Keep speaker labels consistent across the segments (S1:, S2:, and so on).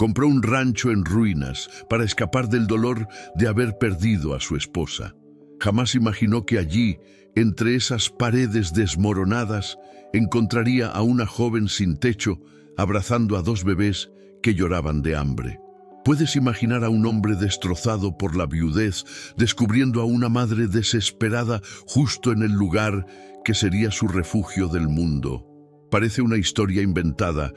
S1: Compró un rancho en ruinas para escapar del dolor de haber perdido a su esposa. Jamás imaginó que allí, entre esas paredes desmoronadas, encontraría a una joven sin techo abrazando a dos bebés que lloraban de hambre. ¿Puedes imaginar a un hombre destrozado por la viudez, descubriendo a una madre desesperada justo en el lugar que sería su refugio del mundo? Parece una historia inventada,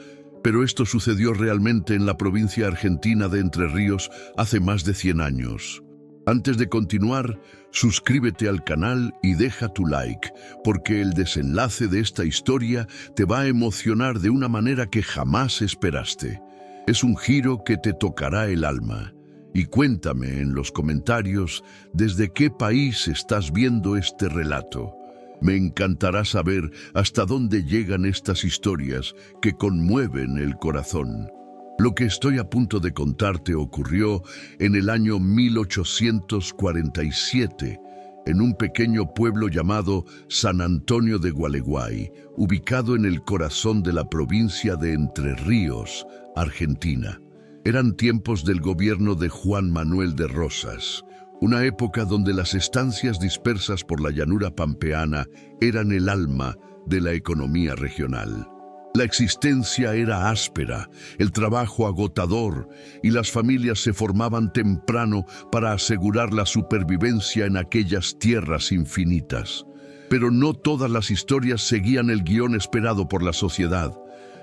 S1: pero esto sucedió realmente en la provincia argentina de Entre Ríos hace más de 100 años. Antes de continuar, suscríbete al canal y deja tu like, porque el desenlace de esta historia te va a emocionar de una manera que jamás esperaste. Es un giro que te tocará el alma. Y cuéntame en los comentarios desde qué país estás viendo este relato. Me encantará saber hasta dónde llegan estas historias que conmueven el corazón. Lo que estoy a punto de contarte ocurrió en el año 1847, en un pequeño pueblo llamado San Antonio de Gualeguay, ubicado en el corazón de la provincia de Entre Ríos, Argentina. Eran tiempos del gobierno de Juan Manuel de Rosas, una época donde las estancias dispersas por la llanura pampeana eran el alma de la economía regional. La existencia era áspera, el trabajo agotador, y las familias se formaban temprano para asegurar la supervivencia en aquellas tierras infinitas. Pero no todas las historias seguían el guión esperado por la sociedad.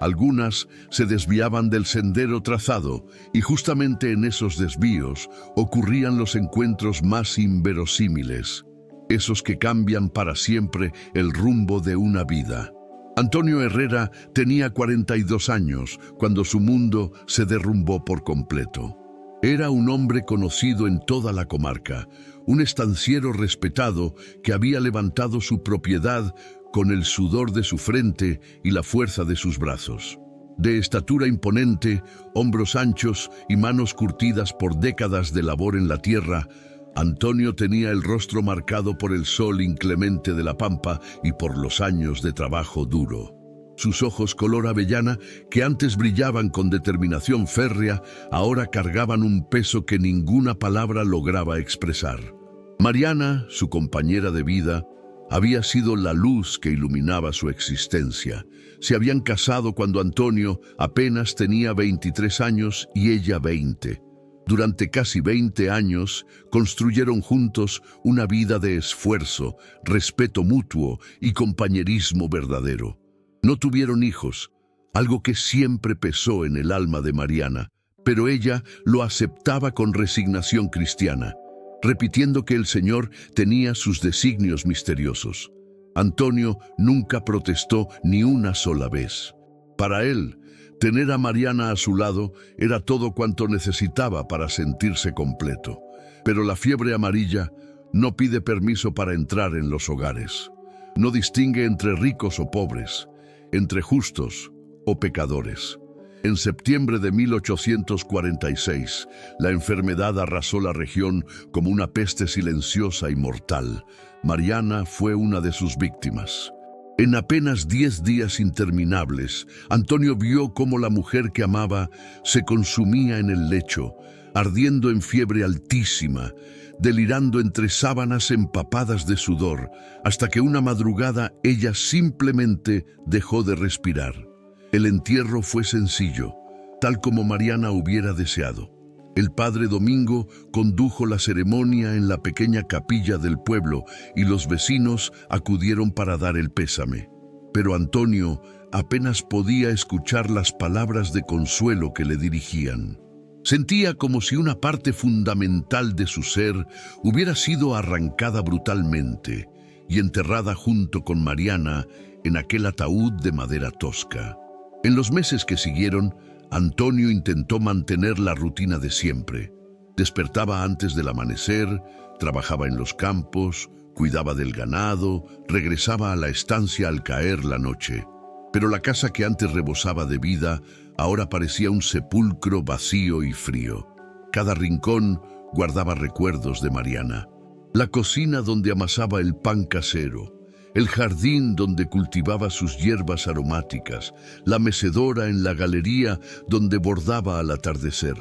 S1: Algunas se desviaban del sendero trazado, y justamente en esos desvíos ocurrían los encuentros más inverosímiles, esos que cambian para siempre el rumbo de una vida. Antonio Herrera tenía 42 años cuando su mundo se derrumbó por completo. Era un hombre conocido en toda la comarca, un estanciero respetado que había levantado su propiedad con el sudor de su frente y la fuerza de sus brazos. De estatura imponente, hombros anchos y manos curtidas por décadas de labor en la tierra, Antonio tenía el rostro marcado por el sol inclemente de la pampa y por los años de trabajo duro. Sus ojos color avellana, que antes brillaban con determinación férrea, ahora cargaban un peso que ninguna palabra lograba expresar. Mariana, su compañera de vida, había sido la luz que iluminaba su existencia. Se habían casado cuando Antonio apenas tenía 23 años y ella 20. Durante casi 20 años construyeron juntos una vida de esfuerzo, respeto mutuo y compañerismo verdadero. No tuvieron hijos, algo que siempre pesó en el alma de Mariana, pero ella lo aceptaba con resignación cristiana, repitiendo que el Señor tenía sus designios misteriosos. Antonio nunca protestó ni una sola vez. Para él, tener a Mariana a su lado era todo cuanto necesitaba para sentirse completo. Pero la fiebre amarilla no pide permiso para entrar en los hogares. No distingue entre ricos o pobres, entre justos o pecadores. En septiembre de 1846, la enfermedad arrasó la región como una peste silenciosa y mortal. Mariana fue una de sus víctimas. En apenas 10 días interminables, Antonio vio cómo la mujer que amaba se consumía en el lecho, ardiendo en fiebre altísima, delirando entre sábanas empapadas de sudor, hasta que una madrugada ella simplemente dejó de respirar. El entierro fue sencillo, tal como Mariana hubiera deseado. El padre Domingo condujo la ceremonia en la pequeña capilla del pueblo y los vecinos acudieron para dar el pésame. Pero Antonio apenas podía escuchar las palabras de consuelo que le dirigían. Sentía como si una parte fundamental de su ser hubiera sido arrancada brutalmente y enterrada junto con Mariana en aquel ataúd de madera tosca. En los meses que siguieron, Antonio intentó mantener la rutina de siempre. Despertaba antes del amanecer, trabajaba en los campos, cuidaba del ganado, regresaba a la estancia al caer la noche. Pero la casa que antes rebosaba de vida, ahora parecía un sepulcro vacío y frío. Cada rincón guardaba recuerdos de Mariana. La cocina donde amasaba el pan casero, el jardín donde cultivaba sus hierbas aromáticas, la mecedora en la galería donde bordaba al atardecer.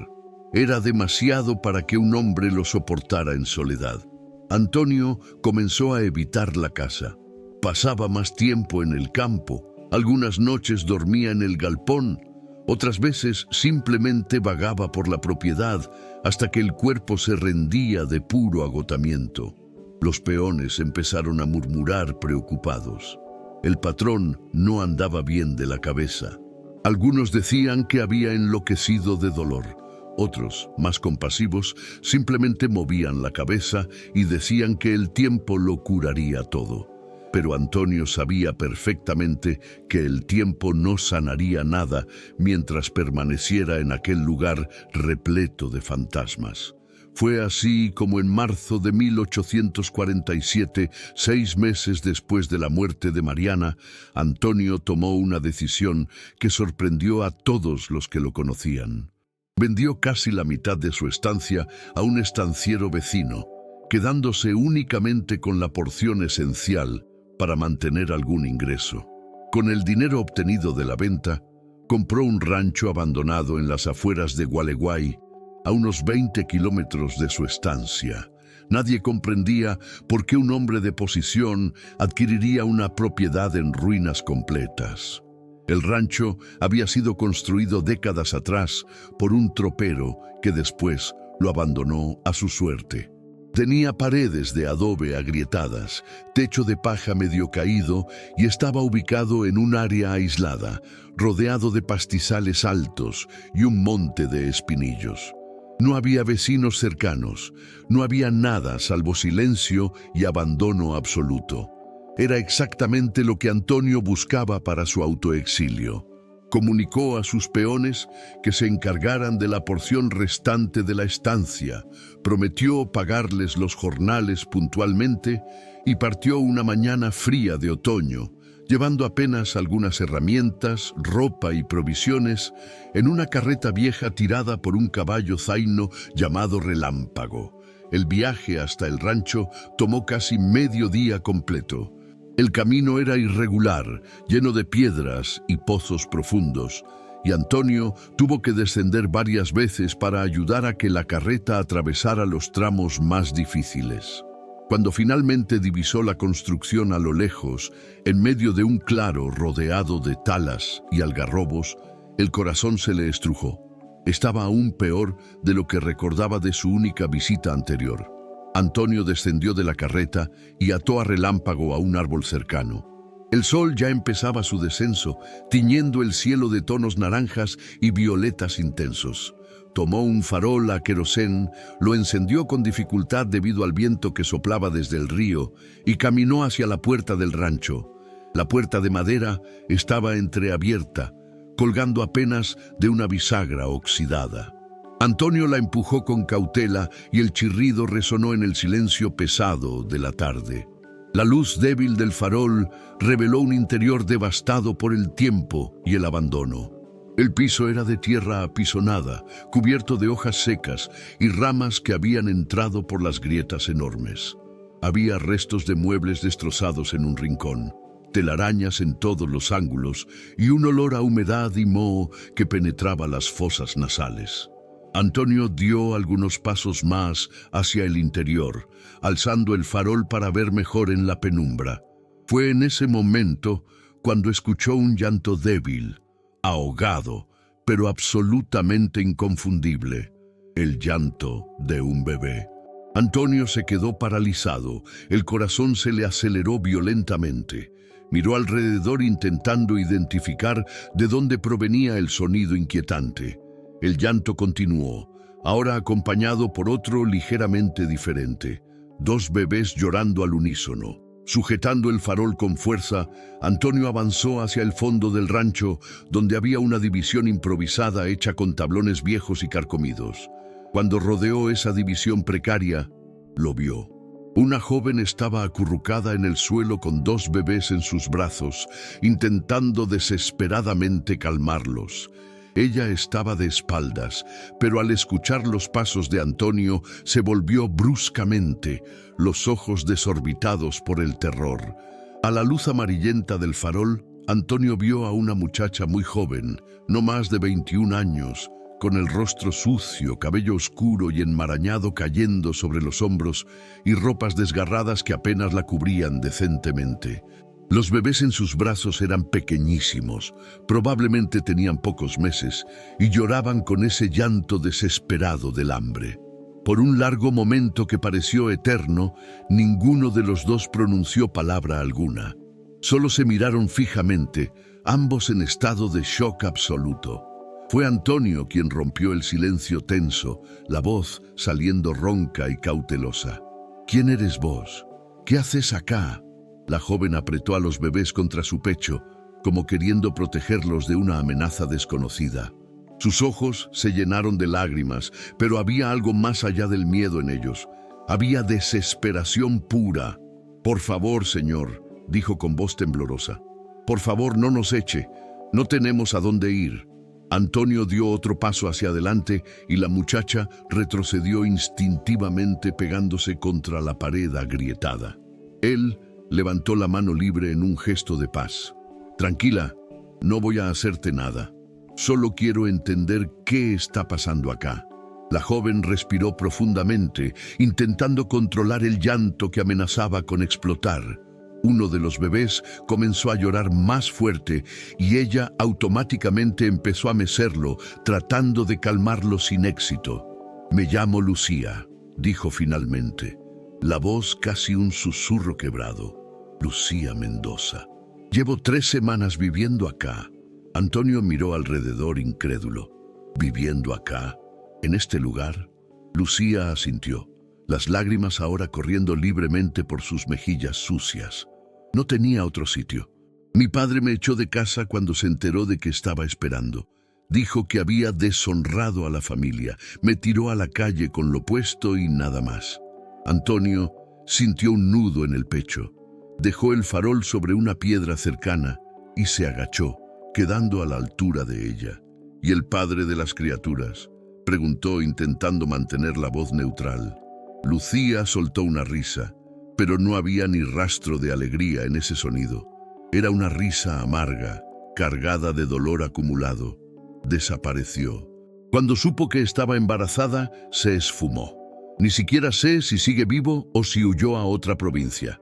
S1: Era demasiado para que un hombre lo soportara en soledad. Antonio comenzó a evitar la casa. Pasaba más tiempo en el campo. Algunas noches dormía en el galpón. Otras veces simplemente vagaba por la propiedad hasta que el cuerpo se rendía de puro agotamiento. Los peones empezaron a murmurar preocupados. El patrón no andaba bien de la cabeza. Algunos decían que había enloquecido de dolor. Otros, más compasivos, simplemente movían la cabeza y decían que el tiempo lo curaría todo. Pero Antonio sabía perfectamente que el tiempo no sanaría nada mientras permaneciera en aquel lugar repleto de fantasmas. Fue así como en marzo de 1847, 6 meses después de la muerte de Mariana, Antonio tomó una decisión que sorprendió a todos los que lo conocían. Vendió casi la mitad de su estancia a un estanciero vecino, quedándose únicamente con la porción esencial para mantener algún ingreso. Con el dinero obtenido de la venta, compró un rancho abandonado en las afueras de Gualeguay, a unos 20 kilómetros de su estancia. Nadie comprendía por qué un hombre de posición adquiriría una propiedad en ruinas completas. El rancho había sido construido décadas atrás por un tropero que después lo abandonó a su suerte. Tenía paredes de adobe agrietadas, techo de paja medio caído y estaba ubicado en un área aislada, rodeado de pastizales altos y un monte de espinillos. No había vecinos cercanos, no había nada salvo silencio y abandono absoluto. Era exactamente lo que Antonio buscaba para su autoexilio. Comunicó a sus peones que se encargaran de la porción restante de la estancia, prometió pagarles los jornales puntualmente y partió una mañana fría de otoño, llevando apenas algunas herramientas, ropa y provisiones en una carreta vieja tirada por un caballo zaino llamado Relámpago. El viaje hasta el rancho tomó casi medio día completo. El camino era irregular, lleno de piedras y pozos profundos, y Antonio tuvo que descender varias veces para ayudar a que la carreta atravesara los tramos más difíciles. Cuando finalmente divisó la construcción a lo lejos, en medio de un claro rodeado de talas y algarrobos, el corazón se le estrujó. Estaba aún peor de lo que recordaba de su única visita anterior. Antonio descendió de la carreta y ató a Relámpago a un árbol cercano. El sol ya empezaba su descenso, tiñendo el cielo de tonos naranjas y violetas intensos. Tomó un farol a querosén, lo encendió con dificultad debido al viento que soplaba desde el río y caminó hacia la puerta del rancho. La puerta de madera estaba entreabierta, colgando apenas de una bisagra oxidada. Antonio la empujó con cautela y el chirrido resonó en el silencio pesado de la tarde. La luz débil del farol reveló un interior devastado por el tiempo y el abandono. El piso era de tierra apisonada, cubierto de hojas secas y ramas que habían entrado por las grietas enormes. Había restos de muebles destrozados en un rincón, telarañas en todos los ángulos y un olor a humedad y moho que penetraba las fosas nasales. Antonio dio algunos pasos más hacia el interior, alzando el farol para ver mejor en la penumbra. Fue en ese momento cuando escuchó un llanto débil, ahogado, pero absolutamente inconfundible, el llanto de un bebé. Antonio se quedó paralizado, el corazón se le aceleró violentamente. Miró alrededor intentando identificar de dónde provenía el sonido inquietante. El llanto continuó, ahora acompañado por otro ligeramente diferente. 2 bebés llorando al unísono. Sujetando el farol con fuerza, Antonio avanzó hacia el fondo del rancho, donde había una división improvisada hecha con tablones viejos y carcomidos. Cuando rodeó esa división precaria, lo vio. Una joven estaba acurrucada en el suelo con 2 bebés en sus brazos, intentando desesperadamente calmarlos. Ella estaba de espaldas, pero al escuchar los pasos de Antonio se volvió bruscamente, los ojos desorbitados por el terror. A la luz amarillenta del farol, Antonio vio a una muchacha muy joven, no más de 21 años, con el rostro sucio, cabello oscuro y enmarañado cayendo sobre los hombros y ropas desgarradas que apenas la cubrían decentemente. Los bebés en sus brazos eran pequeñísimos, probablemente tenían pocos meses, y lloraban con ese llanto desesperado del hambre. Por un largo momento que pareció eterno, ninguno de los dos pronunció palabra alguna. Solo se miraron fijamente, ambos en estado de shock absoluto. Fue Antonio quien rompió el silencio tenso, la voz saliendo ronca y cautelosa. ¿Quién eres vos? ¿Qué haces acá? La joven apretó a los bebés contra su pecho, como queriendo protegerlos de una amenaza desconocida. Sus ojos se llenaron de lágrimas, pero había algo más allá del miedo en ellos. Había desesperación pura. «Por favor, señor», dijo con voz temblorosa. «Por favor, no nos eche. No tenemos a dónde ir». Antonio dio otro paso hacia adelante y la muchacha retrocedió instintivamente pegándose contra la pared agrietada. Él levantó la mano libre en un gesto de paz. «Tranquila, no voy a hacerte nada. Solo quiero entender qué está pasando acá». La joven respiró profundamente, intentando controlar el llanto que amenazaba con explotar. Uno de los bebés comenzó a llorar más fuerte y ella automáticamente empezó a mecerlo, tratando de calmarlo sin éxito. «Me llamo Lucía», dijo finalmente, la voz casi un susurro quebrado. «Lucía Mendoza. Llevo 3 semanas viviendo acá». Antonio miró alrededor incrédulo. «¿Viviendo acá? ¿En este lugar?» Lucía asintió, las lágrimas ahora corriendo libremente por sus mejillas sucias. «No tenía otro sitio. Mi padre me echó de casa cuando se enteró de que estaba esperando. Dijo que había deshonrado a la familia, me tiró a la calle con lo puesto y nada más». Antonio sintió un nudo en el pecho. Dejó el farol sobre una piedra cercana y se agachó, quedando a la altura de ella. «¿Y el padre de las criaturas?», preguntó intentando mantener la voz neutral. Lucía soltó una risa, pero no había ni rastro de alegría en ese sonido. Era una risa amarga, cargada de dolor acumulado. Desapareció. Cuando supo que estaba embarazada, se esfumó. «Ni siquiera sé si sigue vivo o si huyó a otra provincia.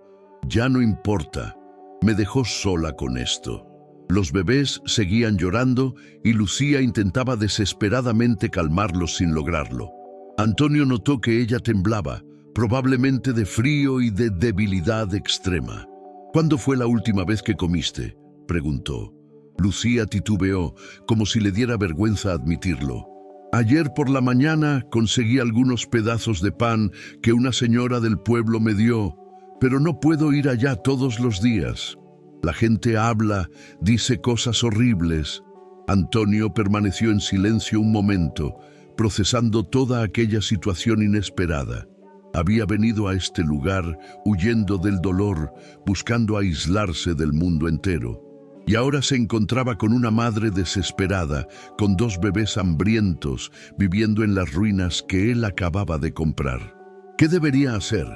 S1: Ya no importa. Me dejó sola con esto». Los bebés seguían llorando y Lucía intentaba desesperadamente calmarlos sin lograrlo. Antonio notó que ella temblaba, probablemente de frío y de debilidad extrema. «¿Cuándo fue la última vez que comiste?», preguntó. Lucía titubeó, como si le diera vergüenza admitirlo. «Ayer por la mañana conseguí algunos pedazos de pan que una señora del pueblo me dio, pero no puedo ir allá todos los días. La gente habla, dice cosas horribles». Antonio permaneció en silencio un momento, procesando toda aquella situación inesperada. Había venido a este lugar huyendo del dolor, buscando aislarse del mundo entero. Y ahora se encontraba con una madre desesperada, con 2 bebés hambrientos, viviendo en las ruinas que él acababa de comprar. ¿Qué debería hacer?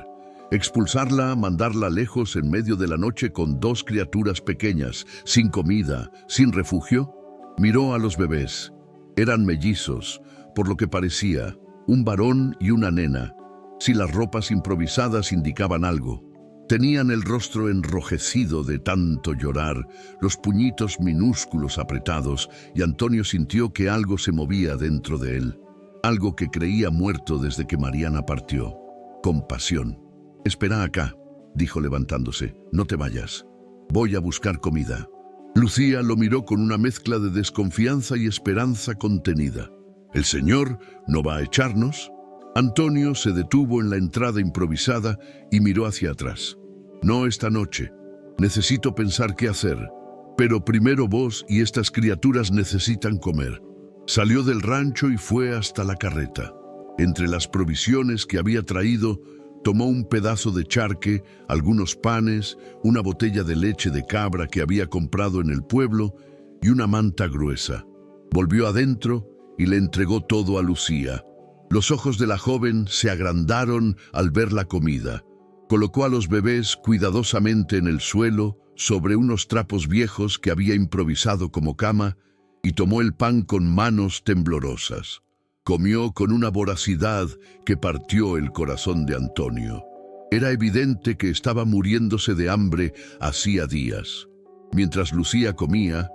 S1: ¿Expulsarla, mandarla lejos en medio de la noche con 2 criaturas pequeñas, sin comida, sin refugio? Miró a los bebés. Eran mellizos, por lo que parecía, un varón y una nena, si las ropas improvisadas indicaban algo. Tenían el rostro enrojecido de tanto llorar, los puñitos minúsculos apretados, y Antonio sintió que algo se movía dentro de él, algo que creía muerto desde que Mariana partió. Compasión. «Espera acá», dijo levantándose, «no te vayas. Voy a buscar comida». Lucía lo miró con una mezcla de desconfianza y esperanza contenida. «¿El señor no va a echarnos?». Antonio se detuvo en la entrada improvisada y miró hacia atrás. «No esta noche. Necesito pensar qué hacer. Pero primero vos y estas criaturas necesitan comer». Salió del rancho y fue hasta la carreta. Entre las provisiones que había traído, tomó un pedazo de charque, algunos panes, una botella de leche de cabra que había comprado en el pueblo y una manta gruesa. Volvió adentro y le entregó todo a Lucía. Los ojos de la joven se agrandaron al ver la comida. Colocó a los bebés cuidadosamente en el suelo sobre unos trapos viejos que había improvisado como cama y tomó el pan con manos temblorosas. Comió con una voracidad que partió el corazón de Antonio. Era evidente que estaba muriéndose de hambre hacía días. Mientras Lucía comía,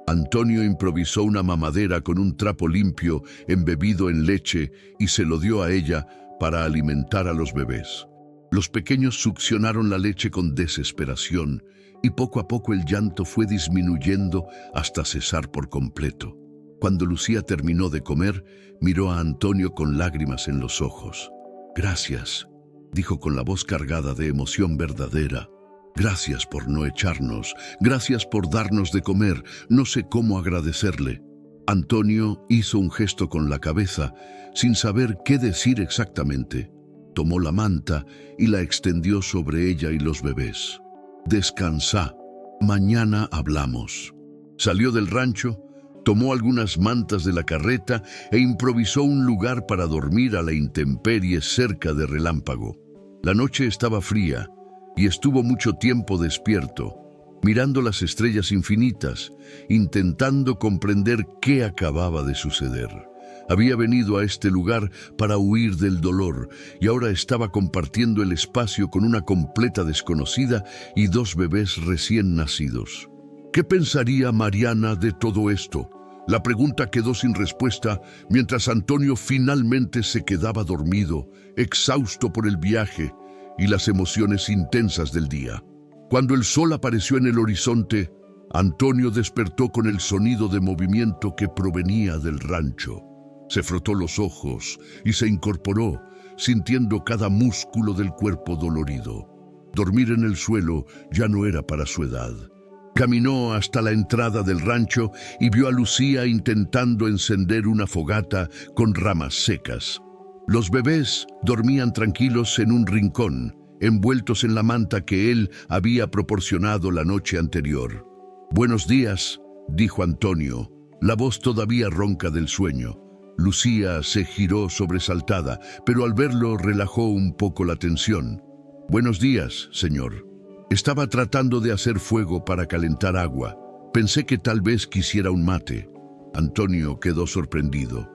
S1: Antonio improvisó una mamadera con un trapo limpio embebido en leche y se lo dio a ella para alimentar a los bebés. Los pequeños succionaron la leche con desesperación y poco a poco el llanto fue disminuyendo hasta cesar por completo. Cuando Lucía terminó de comer, miró a Antonio con lágrimas en los ojos. «Gracias», dijo con la voz cargada de emoción verdadera. «Gracias por no echarnos, gracias por darnos de comer, no sé cómo agradecerle». Antonio hizo un gesto con la cabeza, sin saber qué decir exactamente. Tomó la manta y la extendió sobre ella y los bebés. «Descansá, mañana hablamos». Salió del rancho, tomó algunas mantas de la carreta e improvisó un lugar para dormir a la intemperie cerca de Relámpago. La noche estaba fría y estuvo mucho tiempo despierto, mirando las estrellas infinitas, intentando comprender qué acababa de suceder. Había venido a este lugar para huir del dolor y ahora estaba compartiendo el espacio con una completa desconocida y dos bebés recién nacidos. ¿Qué pensaría Mariana de todo esto? La pregunta quedó sin respuesta mientras Antonio finalmente se quedaba dormido, exhausto por el viaje y las emociones intensas del día. Cuando el sol apareció en el horizonte, Antonio despertó con el sonido de movimiento que provenía del rancho. Se frotó los ojos y se incorporó, sintiendo cada músculo del cuerpo dolorido. Dormir en el suelo ya no era para su edad. Caminó hasta la entrada del rancho y vio a Lucía intentando encender una fogata con ramas secas. Los bebés dormían tranquilos en un rincón, envueltos en la manta que él había proporcionado la noche anterior. «Buenos días», dijo Antonio, la voz todavía ronca del sueño. Lucía se giró sobresaltada, pero al verlo relajó un poco la tensión. «Buenos días, señor. Estaba tratando de hacer fuego para calentar agua. Pensé que tal vez quisiera un mate». Antonio quedó sorprendido.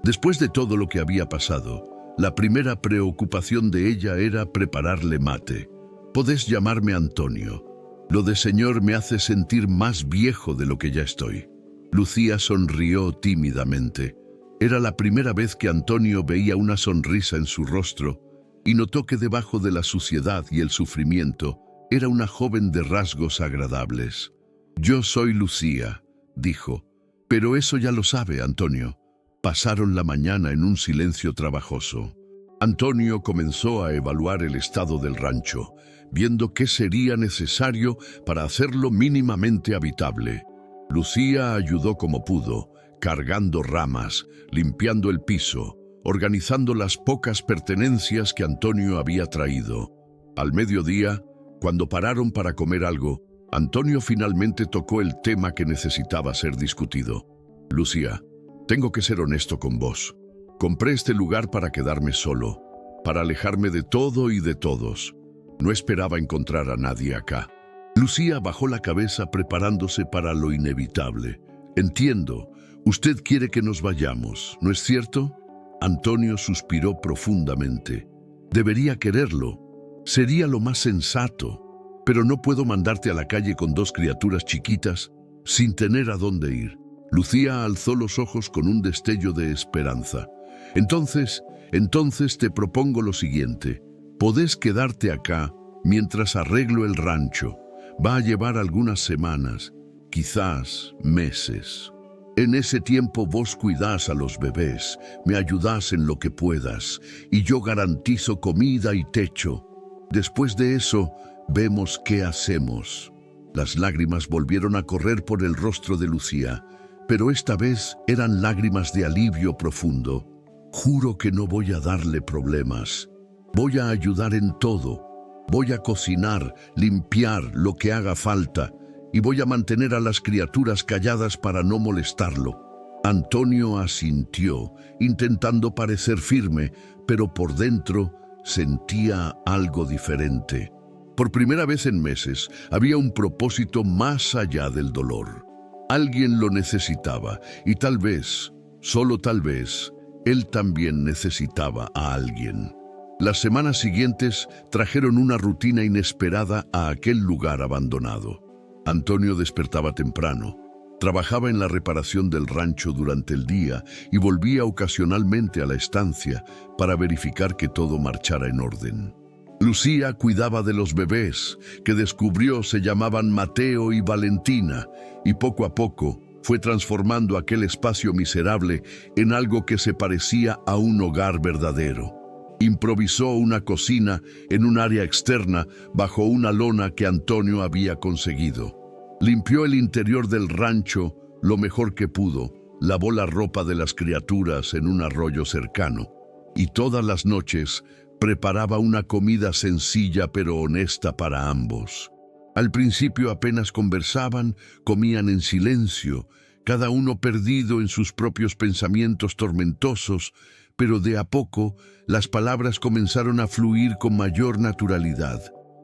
S1: Después de todo lo que había pasado, la primera preocupación de ella era prepararle mate. «Podés llamarme Antonio. Lo de señor me hace sentir más viejo de lo que ya estoy». Lucía sonrió tímidamente. Era la primera vez que Antonio veía una sonrisa en su rostro y notó que debajo de la suciedad y el sufrimiento era una joven de rasgos agradables. «Yo soy Lucía», dijo. «Pero eso ya lo sabe, Antonio». Pasaron la mañana en un silencio trabajoso. Antonio comenzó a evaluar el estado del rancho, viendo qué sería necesario para hacerlo mínimamente habitable. Lucía ayudó como pudo, cargando ramas, limpiando el piso, organizando las pocas pertenencias que Antonio había traído. Al mediodía, cuando pararon para comer algo, Antonio finalmente tocó el tema que necesitaba ser discutido. «Lucía, tengo que ser honesto con vos. Compré este lugar para quedarme solo, para alejarme de todo y de todos. No esperaba encontrar a nadie acá». Lucía bajó la cabeza preparándose para lo inevitable. «Entiendo. Usted quiere que nos vayamos, ¿no es cierto?» Antonio suspiró profundamente. «Debería quererlo. Sería lo más sensato. Pero no puedo mandarte a la calle con dos criaturas chiquitas sin tener a dónde ir». Lucía alzó los ojos con un destello de esperanza. Entonces te propongo lo siguiente. Podés quedarte acá mientras arreglo el rancho. Va a llevar algunas semanas, quizás meses. En ese tiempo vos cuidás a los bebés, me ayudás en lo que puedas, y yo garantizo comida y techo. Después de eso, vemos qué hacemos». Las lágrimas volvieron a correr por el rostro de Lucía, pero esta vez eran lágrimas de alivio profundo. «Juro que no voy a darle problemas. Voy a ayudar en todo. Voy a cocinar, limpiar lo que haga falta, y voy a mantener a las criaturas calladas para no molestarlo». Antonio asintió, intentando parecer firme, pero por dentro sentía algo diferente. Por primera vez en meses, había un propósito más allá del dolor. Alguien lo necesitaba y tal vez, solo tal vez, él también necesitaba a alguien. Las semanas siguientes trajeron una rutina inesperada a aquel lugar abandonado. Antonio despertaba temprano, trabajaba en la reparación del rancho durante el día y volvía ocasionalmente a la estancia para verificar que todo marchara en orden. Lucía cuidaba de los bebés, que descubrió se llamaban Mateo y Valentina, y poco a poco fue transformando aquel espacio miserable en algo que se parecía a un hogar verdadero. Improvisó una cocina en un área externa bajo una lona que Antonio había conseguido. Limpió el interior del rancho lo mejor que pudo, lavó la ropa de las criaturas en un arroyo cercano, y todas las noches preparaba una comida sencilla pero honesta para ambos. Al principio apenas conversaban, comían en silencio, cada uno perdido en sus propios pensamientos tormentosos, pero de a poco las palabras comenzaron a fluir con mayor naturalidad.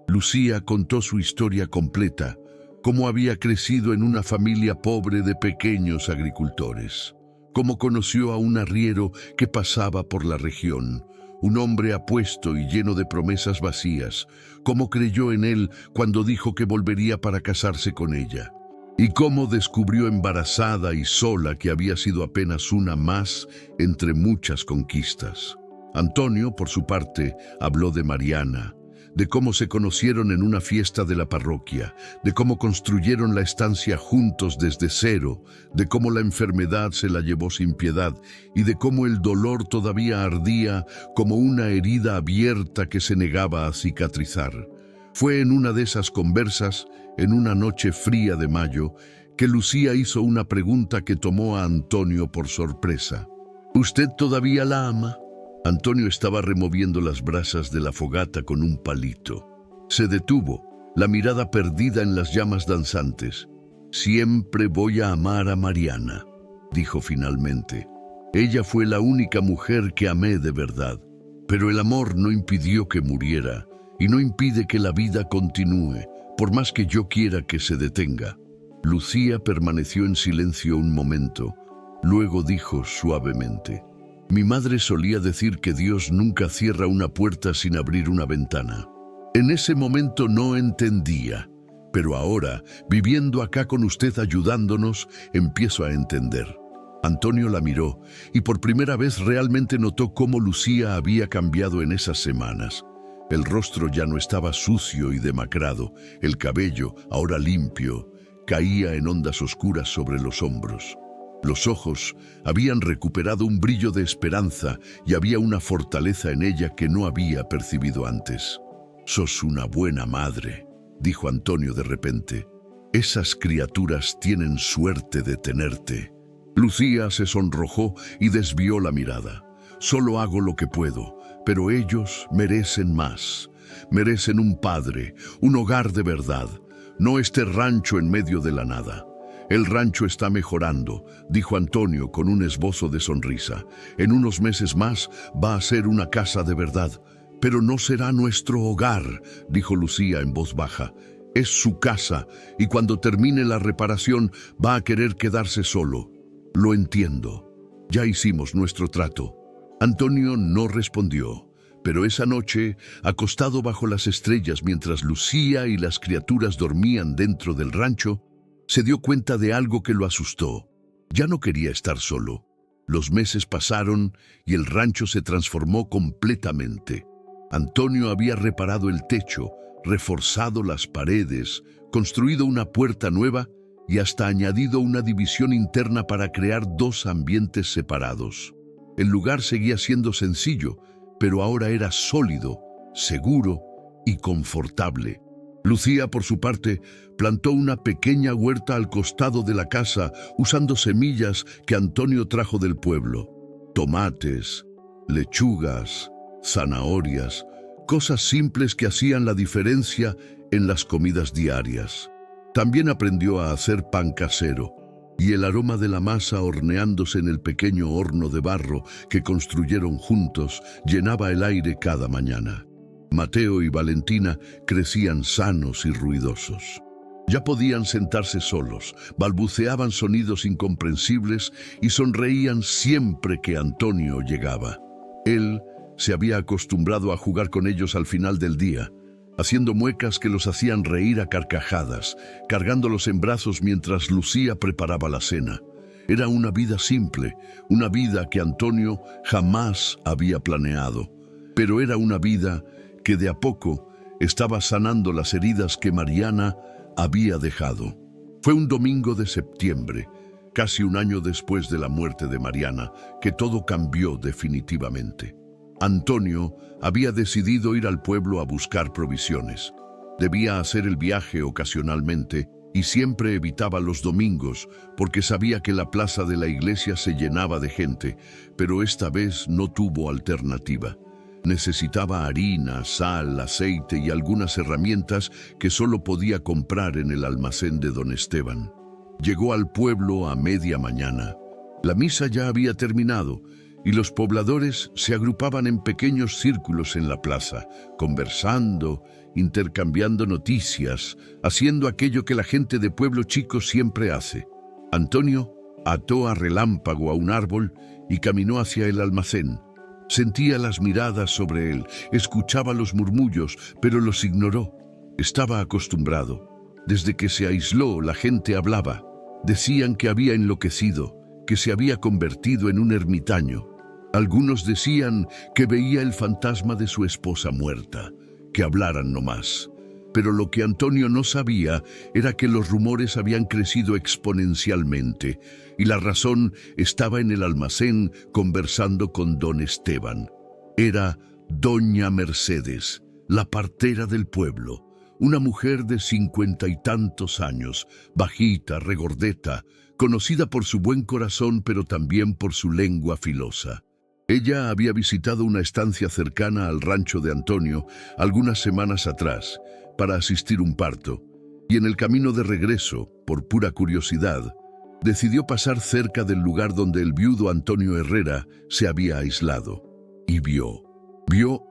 S1: Lucía contó su historia completa, cómo había crecido en una familia pobre de pequeños agricultores, cómo conoció a un arriero que pasaba por la región, un hombre apuesto y lleno de promesas vacías, cómo creyó en él cuando dijo que volvería para casarse con ella, y cómo descubrió embarazada y sola que había sido apenas una más entre muchas conquistas. Antonio, por su parte, habló de Mariana, de cómo se conocieron en una fiesta de la parroquia, de cómo construyeron la estancia juntos desde cero, de cómo la enfermedad se la llevó sin piedad y de cómo el dolor todavía ardía como una herida abierta que se negaba a cicatrizar. Fue en una de esas conversas, en una noche fría de mayo, que Lucía hizo una pregunta que tomó a Antonio por sorpresa. ¿Usted todavía la ama? Antonio estaba removiendo las brasas de la fogata con un palito. Se detuvo, la mirada perdida en las llamas danzantes. «Siempre voy a amar a Mariana», dijo finalmente. «Ella fue la única mujer que amé de verdad, pero el amor no impidió que muriera y no impide que la vida continúe, por más que yo quiera que se detenga». Lucía permaneció en silencio un momento, luego dijo suavemente: «Mi madre solía decir que Dios nunca cierra una puerta sin abrir una ventana. En ese momento no entendía, pero ahora, viviendo acá con usted ayudándonos, empiezo a entender». Antonio la miró y por primera vez realmente notó cómo Lucía había cambiado en esas semanas. El rostro ya no estaba sucio y demacrado, el cabello, ahora limpio, caía en ondas oscuras sobre los hombros. Los ojos habían recuperado un brillo de esperanza y había una fortaleza en ella que no había percibido antes. «Sos una buena madre», dijo Antonio de repente. «Esas criaturas tienen suerte de tenerte». Lucía se sonrojó y desvió la mirada. «Solo hago lo que puedo, pero ellos merecen más. Merecen un padre, un hogar de verdad, no este rancho en medio de la nada». «El rancho está mejorando», dijo Antonio con un esbozo de sonrisa. «En unos meses más va a ser una casa de verdad». «Pero no será nuestro hogar», dijo Lucía en voz baja. «Es su casa y cuando termine la reparación va a querer quedarse solo». «Lo entiendo. Ya hicimos nuestro trato». Antonio no respondió, pero esa noche, acostado bajo las estrellas mientras Lucía y las criaturas dormían dentro del rancho, se dio cuenta de algo que lo asustó. Ya no quería estar solo. Los meses pasaron y el rancho se transformó completamente. Antonio había reparado el techo, reforzado las paredes, construido una puerta nueva y hasta añadido una división interna para crear dos ambientes separados. El lugar seguía siendo sencillo, pero ahora era sólido, seguro y confortable. Lucía, por su parte, plantó una pequeña huerta al costado de la casa usando semillas que Antonio trajo del pueblo. Tomates, lechugas, zanahorias, cosas simples que hacían la diferencia en las comidas diarias. También aprendió a hacer pan casero. y el aroma de la masa horneándose en el pequeño horno de barro que construyeron juntos llenaba el aire cada mañana. Mateo y Valentina crecían sanos y ruidosos. Ya podían sentarse solos, balbuceaban sonidos incomprensibles y sonreían siempre que Antonio llegaba. Él se había acostumbrado a jugar con ellos al final del día, haciendo muecas que los hacían reír a carcajadas, cargándolos en brazos mientras Lucía preparaba la cena. Era una vida simple, una vida que Antonio jamás había planeado, pero era una vida que de a poco estaba sanando las heridas que Mariana había dejado. Fue un domingo de septiembre, casi un año después de la muerte de Mariana, que todo cambió definitivamente. Antonio había decidido ir al pueblo a buscar provisiones. Debía hacer el viaje ocasionalmente y siempre evitaba los domingos porque sabía que la plaza de la iglesia se llenaba de gente, pero esta vez no tuvo alternativa. Necesitaba harina, sal, aceite y algunas herramientas que solo podía comprar en el almacén de don Esteban. Llegó al pueblo a media mañana. La misa ya había terminado y los pobladores se agrupaban en pequeños círculos en la plaza, conversando, intercambiando noticias, haciendo aquello que la gente de pueblo chico siempre hace. Antonio ató a relámpago a un árbol y caminó hacia el almacén. Sentía las miradas sobre él, escuchaba los murmullos, pero los ignoró. Estaba acostumbrado. Desde que se aisló, la gente hablaba. Decían que había enloquecido, que se había convertido en un ermitaño. Algunos decían que veía el fantasma de su esposa muerta, que hablaran nomás. Pero lo que Antonio no sabía era que los rumores habían crecido exponencialmente y la razón estaba en el almacén conversando con don Esteban. Era doña Mercedes, la partera del pueblo, una mujer de 50 y tantos años, bajita, regordeta, conocida por su buen corazón pero también por su lengua filosa. Ella había visitado una estancia cercana al rancho de Antonio algunas semanas atrás para asistir a un parto, y en el camino de regreso, por pura curiosidad, decidió pasar cerca del lugar donde el viudo Antonio Herrera se había aislado, y vio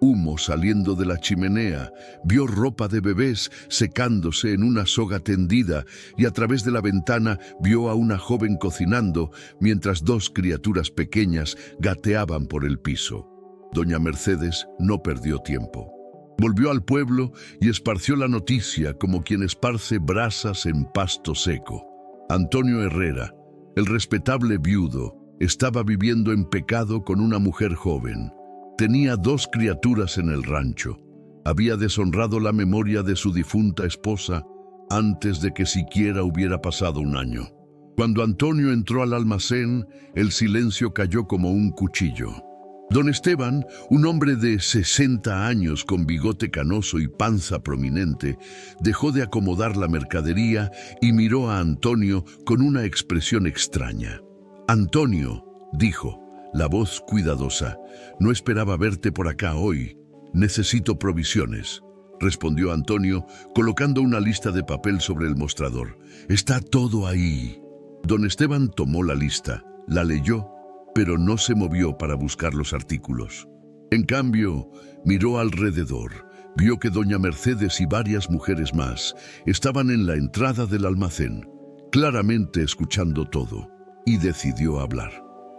S1: humo saliendo de la chimenea, vio ropa de bebés secándose en una soga tendida y a través de la ventana vio a una joven cocinando mientras dos criaturas pequeñas gateaban por el piso. Doña Mercedes no perdió tiempo. Volvió al pueblo y esparció la noticia como quien esparce brasas en pasto seco. Antonio Herrera, el respetable viudo, estaba viviendo en pecado con una mujer joven. Tenía 2 criaturas en el rancho. Había deshonrado la memoria de su difunta esposa antes de que siquiera hubiera pasado un año. Cuando Antonio entró al almacén, el silencio cayó como un cuchillo. Don Esteban, un hombre de 60 años con bigote canoso y panza prominente, dejó de acomodar la mercadería y miró a Antonio con una expresión extraña. «Antonio», dijo, la voz cuidadosa, «no esperaba verte por acá hoy. Necesito provisiones», respondió Antonio, colocando una lista de papel sobre el mostrador. «Está todo ahí». Don Esteban tomó la lista, la leyó, pero no se movió para buscar los artículos. En cambio, miró alrededor, vio que doña Mercedes y varias mujeres más estaban en la entrada del almacén, claramente escuchando todo, y decidió hablar.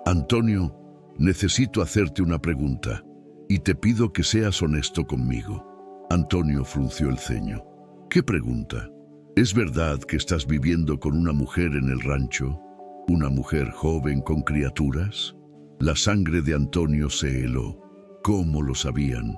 S1: «Antonio, necesito hacerte una pregunta, y te pido que seas honesto conmigo». Antonio frunció el ceño. «¿Qué pregunta? ¿Es verdad que estás viviendo con una mujer en el rancho? ¿Una mujer joven con criaturas?» La sangre de Antonio se heló. ¿Cómo lo sabían?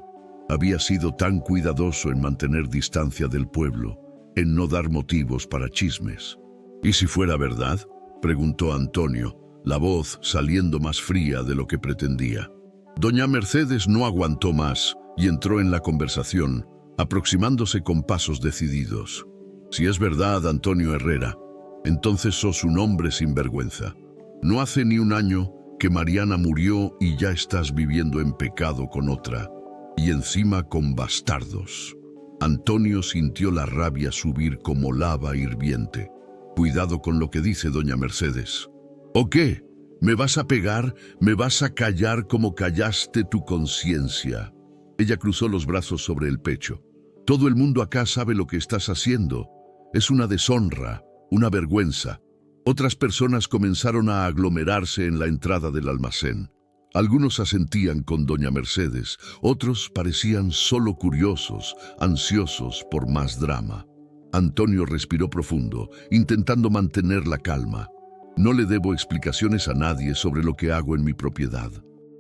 S1: Había sido tan cuidadoso en mantener distancia del pueblo, en no dar motivos para chismes. «¿Y si fuera verdad?», preguntó Antonio, la voz saliendo más fría de lo que pretendía. Doña Mercedes no aguantó más y entró en la conversación, aproximándose con pasos decididos. «Si es verdad, Antonio Herrera, entonces sos un hombre sin vergüenza. No hace ni un año que Mariana murió y ya estás viviendo en pecado con otra, y encima con bastardos». Antonio sintió la rabia subir como lava hirviente. Cuidado con lo que dice doña Mercedes. ¿O qué? ¿Me vas a pegar? ¿Me vas a callar como callaste tu conciencia? Ella cruzó los brazos sobre el pecho. Todo el mundo acá sabe lo que estás haciendo. Es una deshonra, una vergüenza. Otras personas comenzaron a aglomerarse en la entrada del almacén. Algunos asentían con doña Mercedes, otros parecían solo curiosos, ansiosos por más drama. Antonio respiró profundo, intentando mantener la calma. No le debo explicaciones a nadie sobre lo que hago en mi propiedad.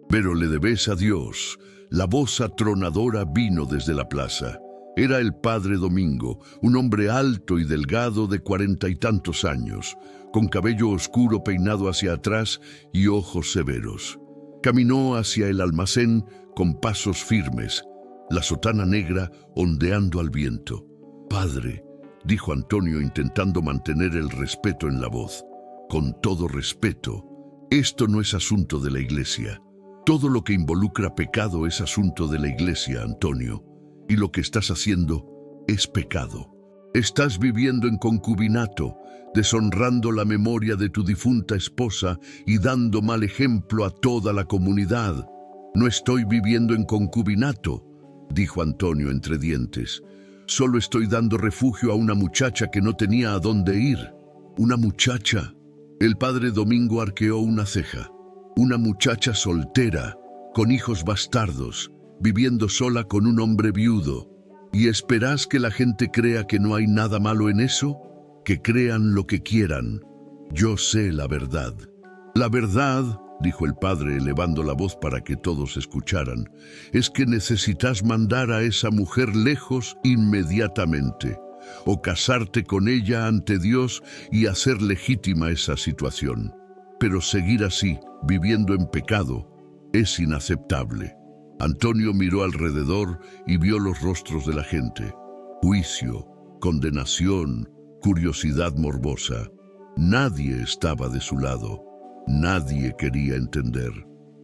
S1: Pero le debes a Dios. La voz atronadora vino desde la plaza. Era el padre Domingo, un hombre alto y delgado de 40 y tantos años, con cabello oscuro peinado hacia atrás y ojos severos. Caminó hacia el almacén con pasos firmes, la sotana negra ondeando al viento. «Padre», dijo Antonio intentando mantener el respeto en la voz. «Con todo respeto, esto no es asunto de la iglesia. Todo lo que involucra pecado es asunto de la iglesia, Antonio. Y lo que estás haciendo es pecado. Estás viviendo en concubinato, deshonrando la memoria de tu difunta esposa y dando mal ejemplo a toda la comunidad». «No estoy viviendo en concubinato», dijo Antonio entre dientes. «Solo estoy dando refugio a una muchacha que no tenía a dónde ir». «¿Una muchacha?». El padre Domingo arqueó una ceja. «Una muchacha soltera, con hijos bastardos, viviendo sola con un hombre viudo. ¿Y esperás que la gente crea que no hay nada malo en eso? Que crean lo que quieran. Yo sé la verdad». «La verdad», dijo el padre elevando la voz para que todos escucharan, «es que necesitas mandar a esa mujer lejos inmediatamente, o casarte con ella ante Dios y hacer legítima esa situación. Pero seguir así, viviendo en pecado, es inaceptable». Antonio miró alrededor y vio los rostros de la gente. Juicio, condenación, curiosidad morbosa. Nadie estaba de su lado. Nadie quería entender.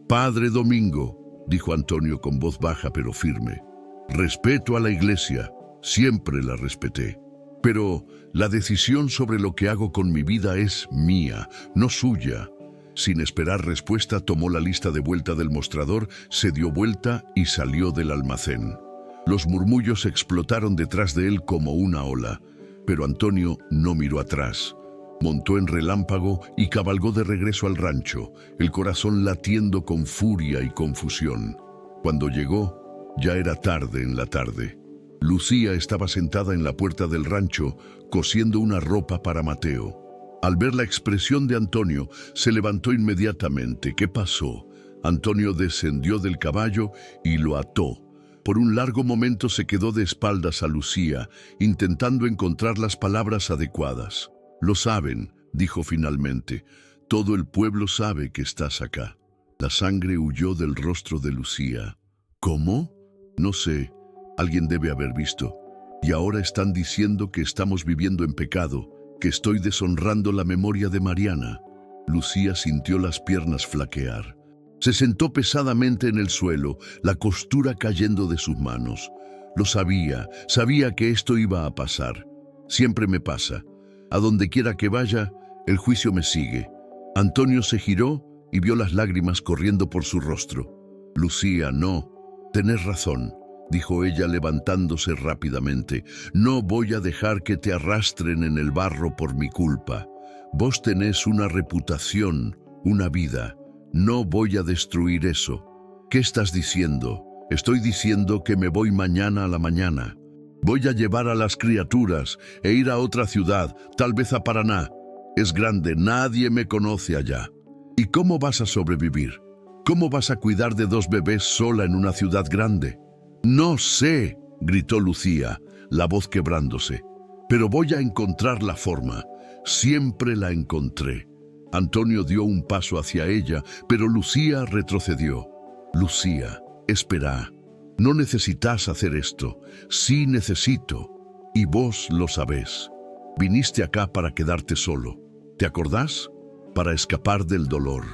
S1: «Padre Domingo», dijo Antonio con voz baja pero firme, «respeto a la iglesia, siempre la respeté. Pero la decisión sobre lo que hago con mi vida es mía, no suya». Sin esperar respuesta, tomó la lista de vuelta del mostrador, se dio vuelta y salió del almacén. Los murmullos explotaron detrás de él como una ola, pero Antonio no miró atrás. Montó en relámpago y cabalgó de regreso al rancho, el corazón latiendo con furia y confusión. Cuando llegó, ya era tarde en la tarde. Lucía estaba sentada en la puerta del rancho, cosiendo una ropa para Mateo. Al ver la expresión de Antonio, se levantó inmediatamente. ¿Qué pasó? Antonio descendió del caballo y lo ató. Por un largo momento se quedó de espaldas a Lucía, intentando encontrar las palabras adecuadas. «Lo saben», dijo finalmente. «Todo el pueblo sabe que estás acá». La sangre huyó del rostro de Lucía. «¿Cómo? No sé. Alguien debe haber visto. Y ahora están diciendo que estamos viviendo en pecado, que estoy deshonrando la memoria de Mariana». Lucía sintió las piernas flaquear. Se sentó pesadamente en el suelo, la costura cayendo de sus manos. Lo sabía que esto iba a pasar. Siempre me pasa. A donde quiera que vaya, el juicio me sigue. Antonio se giró y vio las lágrimas corriendo por su rostro. «Lucía, no. Tenés razón», dijo ella levantándose rápidamente. «No voy a dejar que te arrastren en el barro por mi culpa. Vos tenés una reputación, una vida. No voy a destruir eso». «¿Qué estás diciendo?» «Estoy diciendo que me voy mañana a la mañana. Voy a llevar a las criaturas e ir a otra ciudad, tal vez a Paraná. Es grande, nadie me conoce allá». «¿Y cómo vas a sobrevivir? ¿Cómo vas a cuidar de 2 bebés sola en una ciudad grande?» «No sé», gritó Lucía, la voz quebrándose. «Pero voy a encontrar la forma. Siempre la encontré». Antonio dio un paso hacia ella, pero Lucía retrocedió. «Lucía, espera. No necesitas hacer esto. Sí necesito. Y vos lo sabés. Viniste acá para quedarte solo. ¿Te acordás? Para escapar del dolor.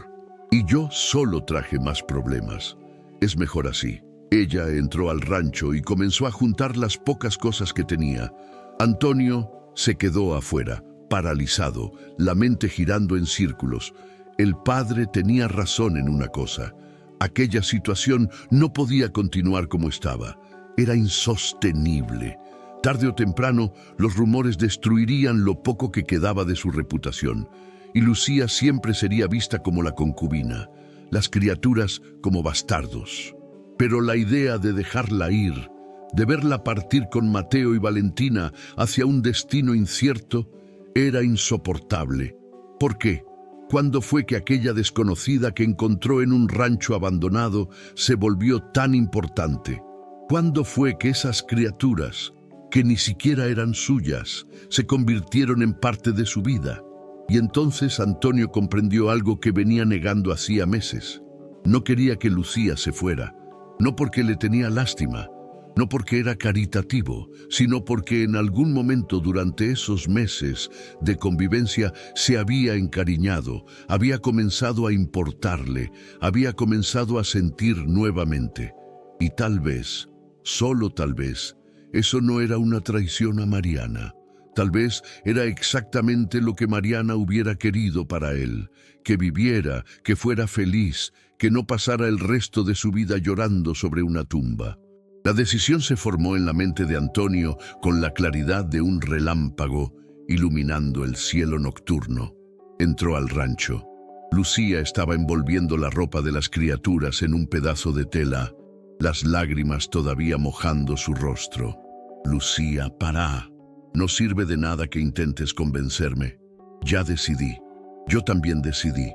S1: Y yo solo traje más problemas. Es mejor así». Ella entró al rancho y comenzó a juntar las pocas cosas que tenía. Antonio se quedó afuera, paralizado, la mente girando en círculos. El padre tenía razón en una cosa. Aquella situación no podía continuar como estaba. Era insostenible. Tarde o temprano, los rumores destruirían lo poco que quedaba de su reputación. Y Lucía siempre sería vista como la concubina, las criaturas como bastardos. Pero la idea de dejarla ir, de verla partir con Mateo y Valentina hacia un destino incierto, era insoportable. ¿Por qué? ¿Cuándo fue que aquella desconocida que encontró en un rancho abandonado se volvió tan importante? ¿Cuándo fue que esas criaturas, que ni siquiera eran suyas, se convirtieron en parte de su vida? Y entonces Antonio comprendió algo que venía negando hacía meses. No quería que Lucía se fuera, no porque le tenía lástima, no porque era caritativo, sino porque en algún momento durante esos meses de convivencia se había encariñado, había comenzado a importarle, había comenzado a sentir nuevamente. Y tal vez, solo tal vez, eso no era una traición a Mariana. Tal vez era exactamente lo que Mariana hubiera querido para él, que viviera, que fuera feliz, que no pasara el resto de su vida llorando sobre una tumba. La decisión se formó en la mente de Antonio con la claridad de un relámpago iluminando el cielo nocturno. Entró al rancho. Lucía estaba envolviendo la ropa de las criaturas en un pedazo de tela, las lágrimas todavía mojando su rostro. Lucía, pará. No sirve de nada que intentes convencerme. Ya decidí. Yo también decidí.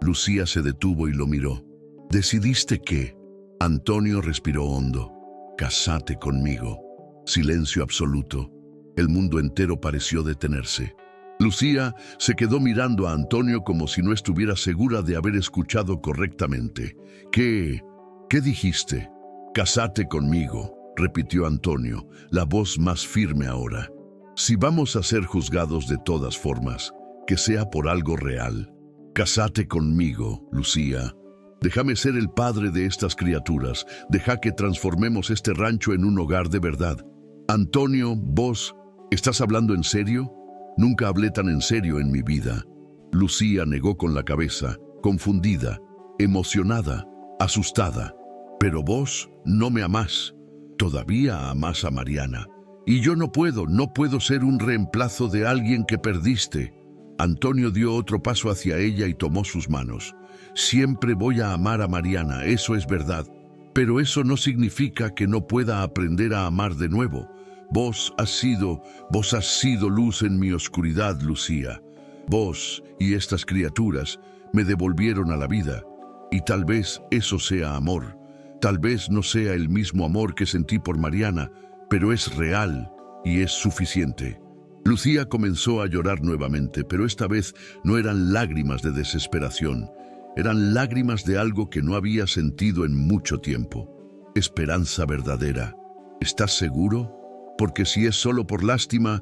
S1: Lucía se detuvo y lo miró. ¿Decidiste qué? Antonio respiró hondo. Cásate conmigo. Silencio absoluto. El mundo entero pareció detenerse. Lucía se quedó mirando a Antonio como si no estuviera segura de haber escuchado correctamente. ¿Qué dijiste? Cásate conmigo, repitió Antonio, la voz más firme ahora. Si vamos a ser juzgados de todas formas, que sea por algo real. Cásate conmigo, Lucía. Déjame ser el padre de estas criaturas. Deja que transformemos este rancho en un hogar de verdad. Antonio, vos, ¿estás hablando en serio? Nunca hablé tan en serio en mi vida. Lucía negó con la cabeza, confundida, emocionada, asustada. Pero vos no me amás. Todavía amás a Mariana. Y yo no puedo ser un reemplazo de alguien que perdiste. Antonio dio otro paso hacia ella y tomó sus manos. Siempre voy a amar a Mariana, eso es verdad. Pero eso no significa que no pueda aprender a amar de nuevo. Vos has sido luz en mi oscuridad, Lucía. Vos y estas criaturas me devolvieron a la vida. Y tal vez eso sea amor. Tal vez no sea el mismo amor que sentí por Mariana, pero es real y es suficiente. Lucía comenzó a llorar nuevamente, pero esta vez no eran lágrimas de desesperación. Eran lágrimas de algo que no había sentido en mucho tiempo. Esperanza verdadera. ¿Estás seguro? Porque si es solo por lástima,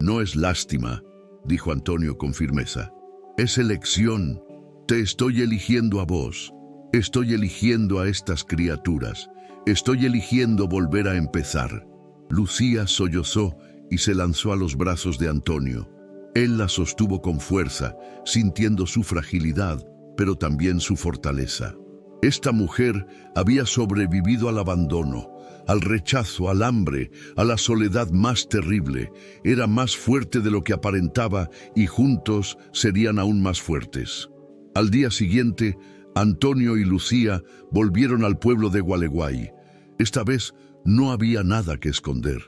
S1: no es lástima, dijo Antonio con firmeza. Es elección. Te estoy eligiendo a vos. Estoy eligiendo a estas criaturas. Estoy eligiendo volver a empezar. Lucía sollozó y se lanzó a los brazos de Antonio. Él la sostuvo con fuerza, sintiendo su fragilidad, pero también su fortaleza. Esta mujer había sobrevivido al abandono, al rechazo, al hambre, a la soledad más terrible. Era más fuerte de lo que aparentaba y juntos serían aún más fuertes. Al día siguiente, Antonio y Lucía volvieron al pueblo de Gualeguay. Esta vez no había nada que esconder.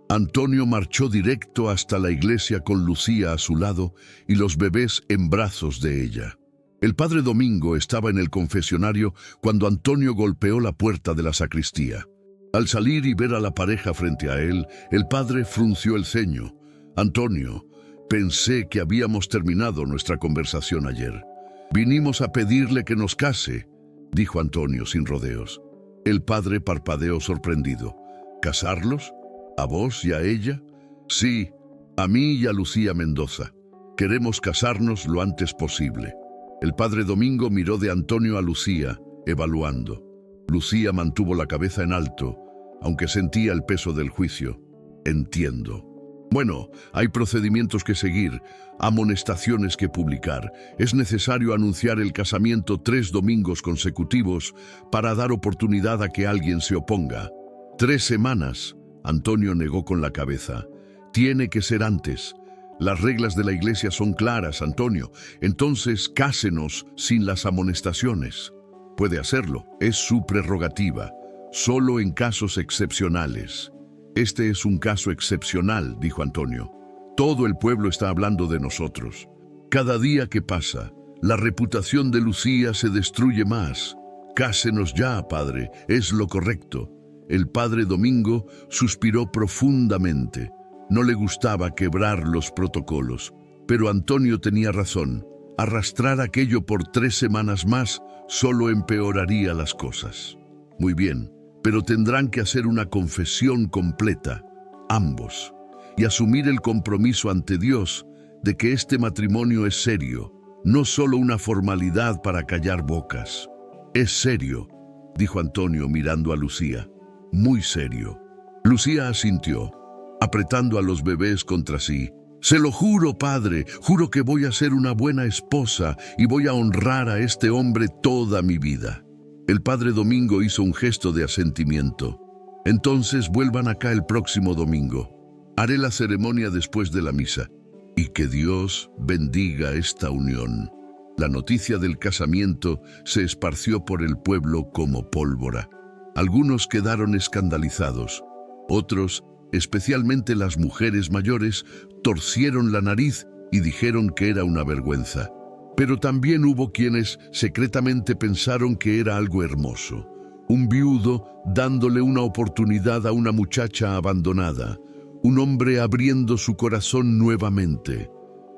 S1: Antonio marchó directo hasta la iglesia con Lucía a su lado y los bebés en brazos de ella. El padre Domingo estaba en el confesionario cuando Antonio golpeó la puerta de la sacristía. Al salir y ver a la pareja frente a él, el padre frunció el ceño. Antonio, pensé que habíamos terminado nuestra conversación ayer. Vinimos a pedirle que nos case, dijo Antonio sin rodeos. El padre parpadeó sorprendido. ¿Casarlos? ¿A vos y a ella? Sí, a mí y a Lucía Mendoza. Queremos casarnos lo antes posible. El padre Domingo miró de Antonio a Lucía, evaluando. Lucía mantuvo la cabeza en alto, aunque sentía el peso del juicio. Entiendo. Bueno, hay procedimientos que seguir, amonestaciones que publicar. Es necesario anunciar el casamiento 3 domingos consecutivos para dar oportunidad a que alguien se oponga. 3 semanas. Antonio negó con la cabeza. Tiene que ser antes. Las reglas de la iglesia son claras, Antonio. Entonces, cásenos sin las amonestaciones. Puede hacerlo, es su prerrogativa. Solo en casos excepcionales. Este es un caso excepcional, dijo Antonio. Todo el pueblo está hablando de nosotros. Cada día que pasa, la reputación de Lucía se destruye más. Cásenos ya, padre, es lo correcto. El padre Domingo suspiró profundamente. No le gustaba quebrar los protocolos, pero Antonio tenía razón. Arrastrar aquello por 3 semanas más solo empeoraría las cosas. Muy bien. Pero tendrán que hacer una confesión completa, ambos, y asumir el compromiso ante Dios de que este matrimonio es serio, no solo una formalidad para callar bocas. Es serio, dijo Antonio mirando a Lucía, muy serio. Lucía asintió, apretando a los bebés contra sí. Se lo juro, padre, juro que voy a ser una buena esposa y voy a honrar a este hombre toda mi vida. El padre Domingo hizo un gesto de asentimiento. Entonces vuelvan acá el próximo domingo. Haré la ceremonia después de la misa. Y que Dios bendiga esta unión. La noticia del casamiento se esparció por el pueblo como pólvora. Algunos quedaron escandalizados. Otros, especialmente las mujeres mayores, torcieron la nariz y dijeron que era una vergüenza. Pero también hubo quienes secretamente pensaron que era algo hermoso. Un viudo dándole una oportunidad a una muchacha abandonada. Un hombre abriendo su corazón nuevamente.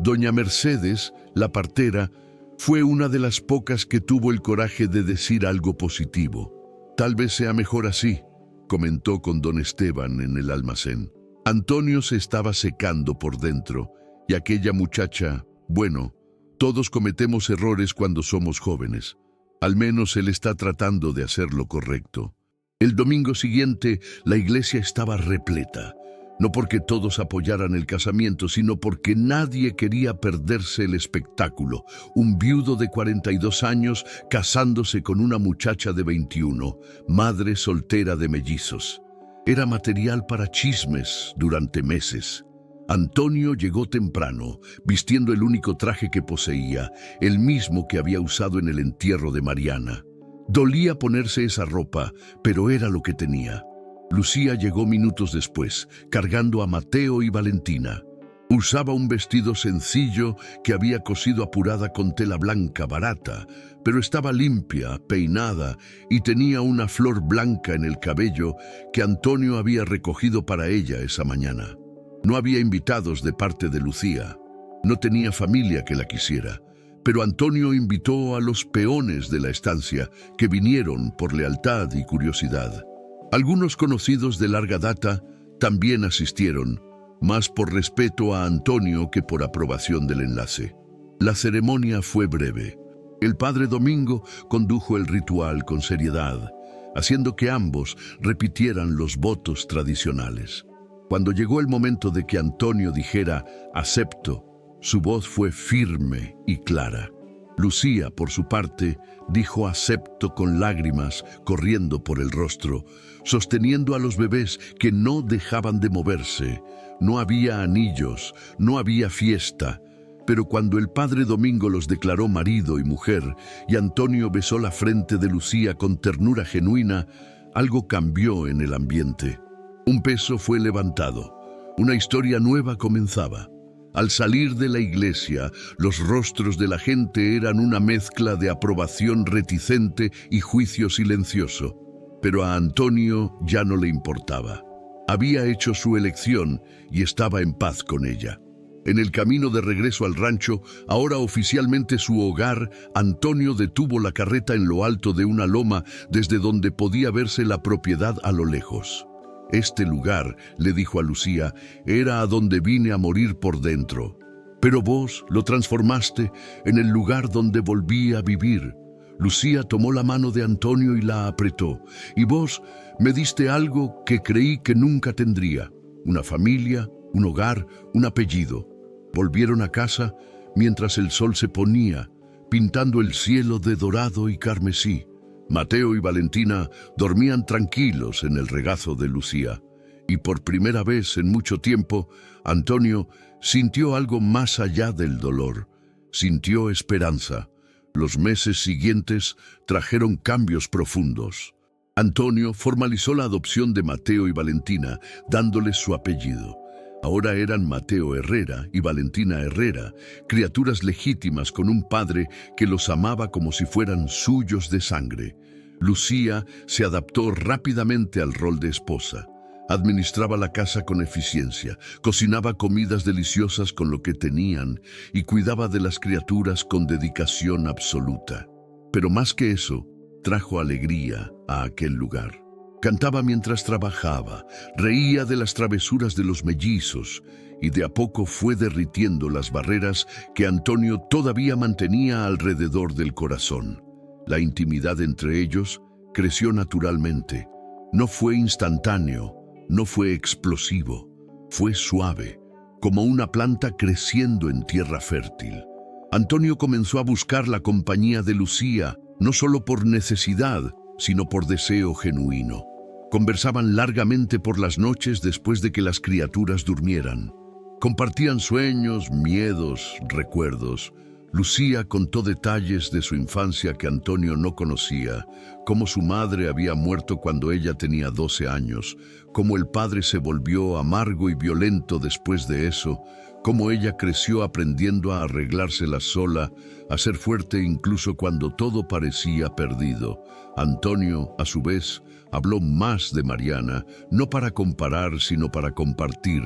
S1: Doña Mercedes, la partera, fue una de las pocas que tuvo el coraje de decir algo positivo. Tal vez sea mejor así, comentó con don Esteban en el almacén. Antonio se estaba secando por dentro y aquella muchacha, bueno, todos cometemos errores cuando somos jóvenes. Al menos él está tratando de hacer lo correcto. El domingo siguiente, la iglesia estaba repleta. No porque todos apoyaran el casamiento, sino porque nadie quería perderse el espectáculo. Un viudo de 42 años casándose con una muchacha de 21, madre soltera de mellizos. Era material para chismes durante meses. Antonio llegó temprano, vistiendo el único traje que poseía, el mismo que había usado en el entierro de Mariana. Dolía ponerse esa ropa, pero era lo que tenía. Lucía llegó minutos después, cargando a Mateo y Valentina. Usaba un vestido sencillo que había cosido apurada con tela blanca barata, pero estaba limpia, peinada y tenía una flor blanca en el cabello que Antonio había recogido para ella esa mañana. No había invitados de parte de Lucía. No tenía familia que la quisiera, pero Antonio invitó a los peones de la estancia que vinieron por lealtad y curiosidad. Algunos conocidos de larga data también asistieron, más por respeto a Antonio que por aprobación del enlace. La ceremonia fue breve. El padre Domingo condujo el ritual con seriedad, haciendo que ambos repitieran los votos tradicionales. Cuando llegó el momento de que Antonio dijera «acepto», su voz fue firme y clara. Lucía, por su parte, dijo «acepto» con lágrimas corriendo por el rostro, sosteniendo a los bebés que no dejaban de moverse. No había anillos, no había fiesta, pero cuando el padre Domingo los declaró marido y mujer y Antonio besó la frente de Lucía con ternura genuina, algo cambió en el ambiente. Un peso fue levantado. Una historia nueva comenzaba. Al salir de la iglesia, los rostros de la gente eran una mezcla de aprobación reticente y juicio silencioso. Pero a Antonio ya no le importaba. Había hecho su elección y estaba en paz con ella. En el camino de regreso al rancho, ahora oficialmente su hogar, Antonio detuvo la carreta en lo alto de una loma desde donde podía verse la propiedad a lo lejos. Este lugar, le dijo a Lucía, era a donde vine a morir por dentro. Pero vos lo transformaste en el lugar donde volví a vivir. Lucía tomó la mano de Antonio y la apretó. Y vos me diste algo que creí que nunca tendría. Una familia, un hogar, un apellido. Volvieron a casa mientras el sol se ponía, pintando el cielo de dorado y carmesí. Mateo y Valentina dormían tranquilos en el regazo de Lucía. Y por primera vez en mucho tiempo, Antonio sintió algo más allá del dolor. Sintió esperanza. Los meses siguientes trajeron cambios profundos. Antonio formalizó la adopción de Mateo y Valentina, dándoles su apellido. Ahora eran Mateo Herrera y Valentina Herrera, criaturas legítimas con un padre que los amaba como si fueran suyos de sangre. Lucía se adaptó rápidamente al rol de esposa. Administraba la casa con eficiencia, cocinaba comidas deliciosas con lo que tenían y cuidaba de las criaturas con dedicación absoluta. Pero más que eso, trajo alegría a aquel lugar. Cantaba mientras trabajaba, reía de las travesuras de los mellizos y de a poco fue derritiendo las barreras que Antonio todavía mantenía alrededor del corazón. La intimidad entre ellos creció naturalmente. No fue instantáneo, no fue explosivo, fue suave, como una planta creciendo en tierra fértil. Antonio comenzó a buscar la compañía de Lucía, no solo por necesidad, sino por deseo genuino. Conversaban largamente por las noches después de que las criaturas durmieran. Compartían sueños, miedos, recuerdos. Lucía contó detalles de su infancia que Antonio no conocía, cómo su madre había muerto cuando ella tenía 12 años, cómo el padre se volvió amargo y violento después de eso, cómo ella creció aprendiendo a arreglárselas sola, a ser fuerte incluso cuando todo parecía perdido. Antonio, a su vez, habló más de Mariana, no para comparar, sino para compartir,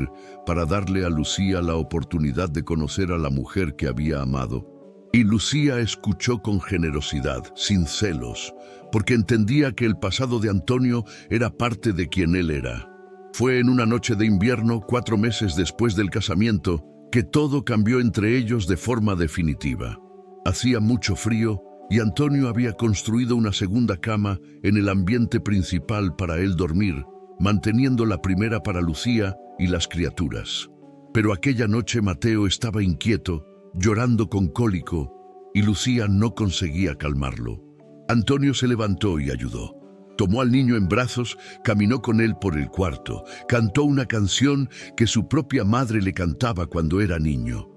S1: para darle a Lucía la oportunidad de conocer a la mujer que había amado. Y Lucía escuchó con generosidad, sin celos, porque entendía que el pasado de Antonio era parte de quien él era. Fue en una noche de invierno, 4 meses después del casamiento, que todo cambió entre ellos de forma definitiva. Hacía mucho frío y Antonio había construido una segunda cama en el ambiente principal para él dormir, manteniendo la primera para Lucía y las criaturas. Pero aquella noche Mateo estaba inquieto, llorando con cólico, y Lucía no conseguía calmarlo. Antonio se levantó y ayudó. Tomó al niño en brazos, caminó con él por el cuarto, cantó una canción que su propia madre le cantaba cuando era niño.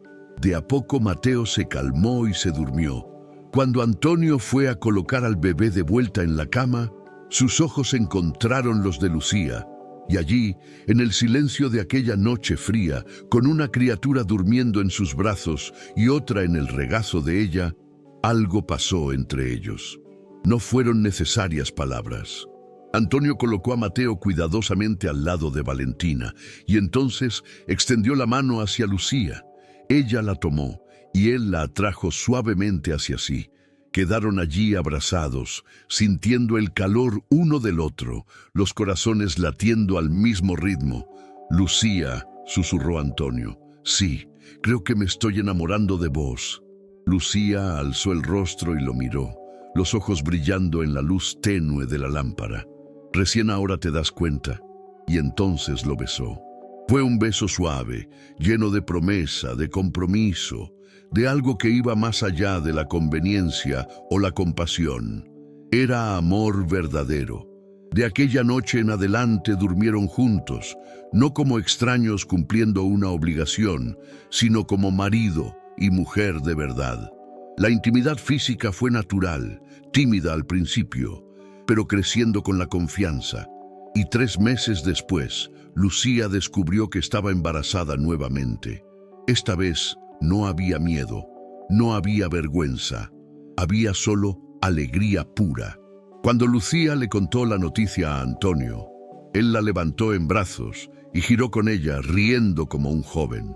S1: De a poco Mateo se calmó y se durmió. Cuando Antonio fue a colocar al bebé de vuelta en la cama, sus ojos encontraron los de Lucía. Y allí, en el silencio de aquella noche fría, con una criatura durmiendo en sus brazos y otra en el regazo de ella, algo pasó entre ellos. No fueron necesarias palabras. Antonio colocó a Mateo cuidadosamente al lado de Valentina y entonces extendió la mano hacia Lucía. Ella la tomó y él la atrajo suavemente hacia sí. Quedaron allí abrazados, sintiendo el calor uno del otro, los corazones latiendo al mismo ritmo. «Lucía», susurró Antonio, «sí, creo que me estoy enamorando de vos». Lucía alzó el rostro y lo miró, los ojos brillando en la luz tenue de la lámpara. «Recién ahora te das cuenta». Y entonces lo besó. Fue un beso suave, lleno de promesa, de compromiso, de algo que iba más allá de la conveniencia o la compasión. Era amor verdadero. De aquella noche en adelante durmieron juntos, no como extraños cumpliendo una obligación, sino como marido y mujer de verdad. La intimidad física fue natural, tímida al principio, pero creciendo con la confianza. Y 3 meses después, Lucía descubrió que estaba embarazada nuevamente. Esta vez no había miedo, no había vergüenza, había solo alegría pura. Cuando Lucía le contó la noticia a Antonio, él la levantó en brazos y giró con ella, riendo como un joven.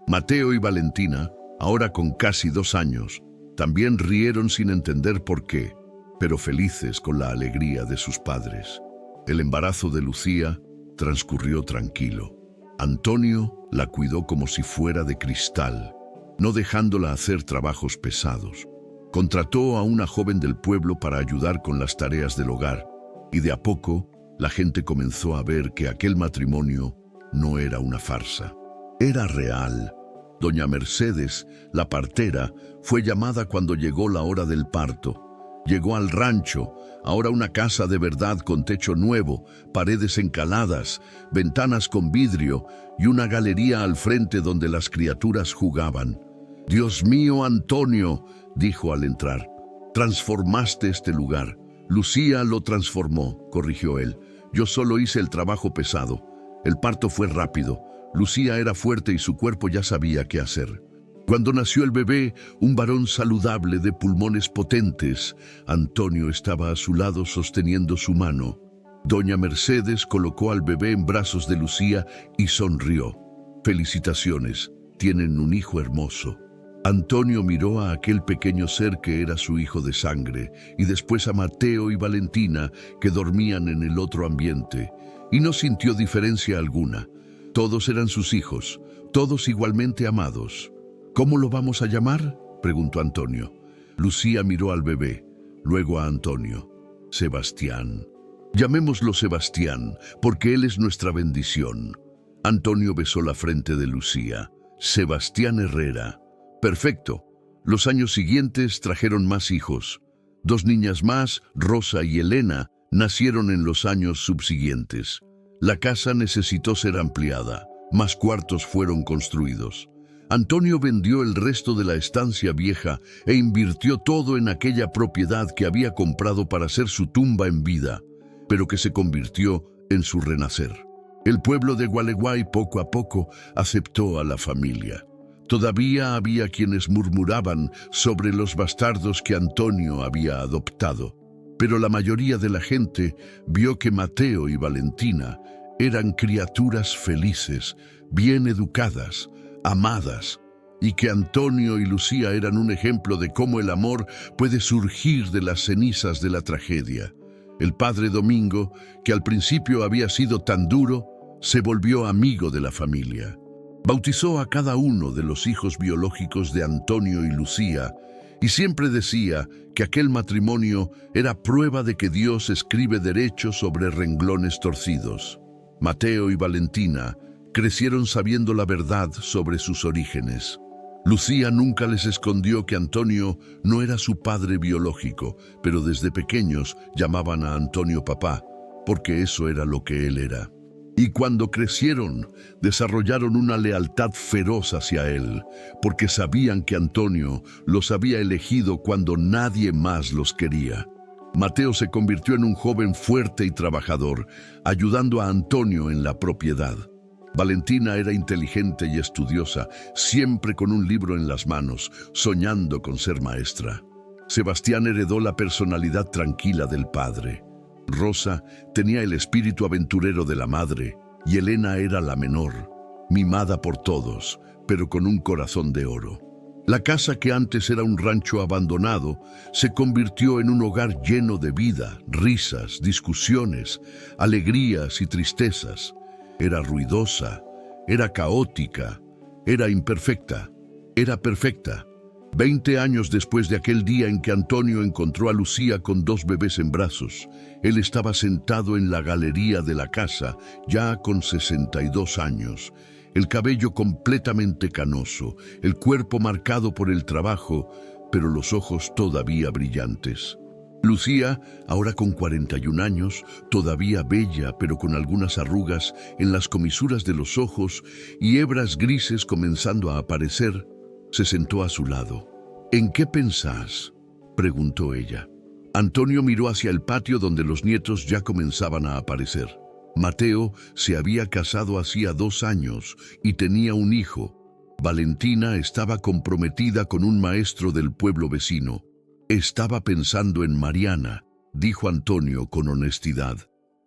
S1: Mateo y Valentina, ahora con casi 2 años, también rieron sin entender por qué, pero felices con la alegría de sus padres. El embarazo de Lucía transcurrió tranquilo. Antonio la cuidó como si fuera de cristal, no dejándola hacer trabajos pesados. Contrató a una joven del pueblo para ayudar con las tareas del hogar, y de a poco la gente comenzó a ver que aquel matrimonio no era una farsa. Era real. Doña Mercedes, la partera, fue llamada cuando llegó la hora del parto. Llegó al rancho, ahora una casa de verdad con techo nuevo, paredes encaladas, ventanas con vidrio y una galería al frente donde las criaturas jugaban. «Dios mío, Antonio», dijo al entrar, «transformaste este lugar». «Lucía lo transformó», corrigió él. «Yo solo hice el trabajo pesado. El parto fue rápido. Lucía era fuerte y su cuerpo ya sabía qué hacer». Cuando nació el bebé, un varón saludable de pulmones potentes, Antonio estaba a su lado sosteniendo su mano. Doña Mercedes colocó al bebé en brazos de Lucía y sonrió. «Felicitaciones, tienen un hijo hermoso». Antonio miró a aquel pequeño ser que era su hijo de sangre y después a Mateo y Valentina que dormían en el otro ambiente y no sintió diferencia alguna. Todos eran sus hijos, todos igualmente amados. «¿Cómo lo vamos a llamar?», preguntó Antonio. Lucía miró al bebé, luego a Antonio. «Sebastián. Llamémoslo Sebastián, porque él es nuestra bendición». Antonio besó la frente de Lucía. «Sebastián Herrera». «Perfecto». Los años siguientes trajeron más hijos. 2 niñas más, Rosa y Elena, nacieron en los años subsiguientes. La casa necesitó ser ampliada. Más cuartos fueron construidos. Antonio vendió el resto de la estancia vieja e invirtió todo en aquella propiedad que había comprado para hacer su tumba en vida, pero que se convirtió en su renacer. El pueblo de Gualeguay poco a poco aceptó a la familia. Todavía había quienes murmuraban sobre los bastardos que Antonio había adoptado, pero la mayoría de la gente vio que Mateo y Valentina eran criaturas felices, bien educadas, amadas, y que Antonio y Lucía eran un ejemplo de cómo el amor puede surgir de las cenizas de la tragedia. El padre Domingo, que al principio había sido tan duro, se volvió amigo de la familia. Bautizó a cada uno de los hijos biológicos de Antonio y Lucía, y siempre decía que aquel matrimonio era prueba de que Dios escribe derecho sobre renglones torcidos. Mateo y Valentina crecieron sabiendo la verdad sobre sus orígenes. Lucía nunca les escondió que Antonio no era su padre biológico, pero desde pequeños llamaban a Antonio papá, porque eso era lo que él era. Y cuando crecieron, desarrollaron una lealtad feroz hacia él, porque sabían que Antonio los había elegido cuando nadie más los quería. Mateo se convirtió en un joven fuerte y trabajador, ayudando a Antonio en la propiedad. Valentina era inteligente y estudiosa, siempre con un libro en las manos, soñando con ser maestra. Sebastián heredó la personalidad tranquila del padre. Rosa tenía el espíritu aventurero de la madre y Elena era la menor, mimada por todos, pero con un corazón de oro. La casa que antes era un rancho abandonado se convirtió en un hogar lleno de vida, risas, discusiones, alegrías y tristezas. Era ruidosa, era caótica, era imperfecta, era perfecta. 20 años después de aquel día en que Antonio encontró a Lucía con 2 bebés en brazos, él estaba sentado en la galería de la casa, ya con 62 años, el cabello completamente canoso, el cuerpo marcado por el trabajo, pero los ojos todavía brillantes. Lucía, ahora con 41 años, todavía bella pero con algunas arrugas en las comisuras de los ojos y hebras grises comenzando a aparecer, se sentó a su lado. «¿En qué pensás?», preguntó ella. Antonio miró hacia el patio donde los nietos ya comenzaban a aparecer. Mateo se había casado hacía 2 años y tenía un hijo. Valentina estaba comprometida con un maestro del pueblo vecino. «Estaba pensando en Mariana», dijo Antonio con honestidad.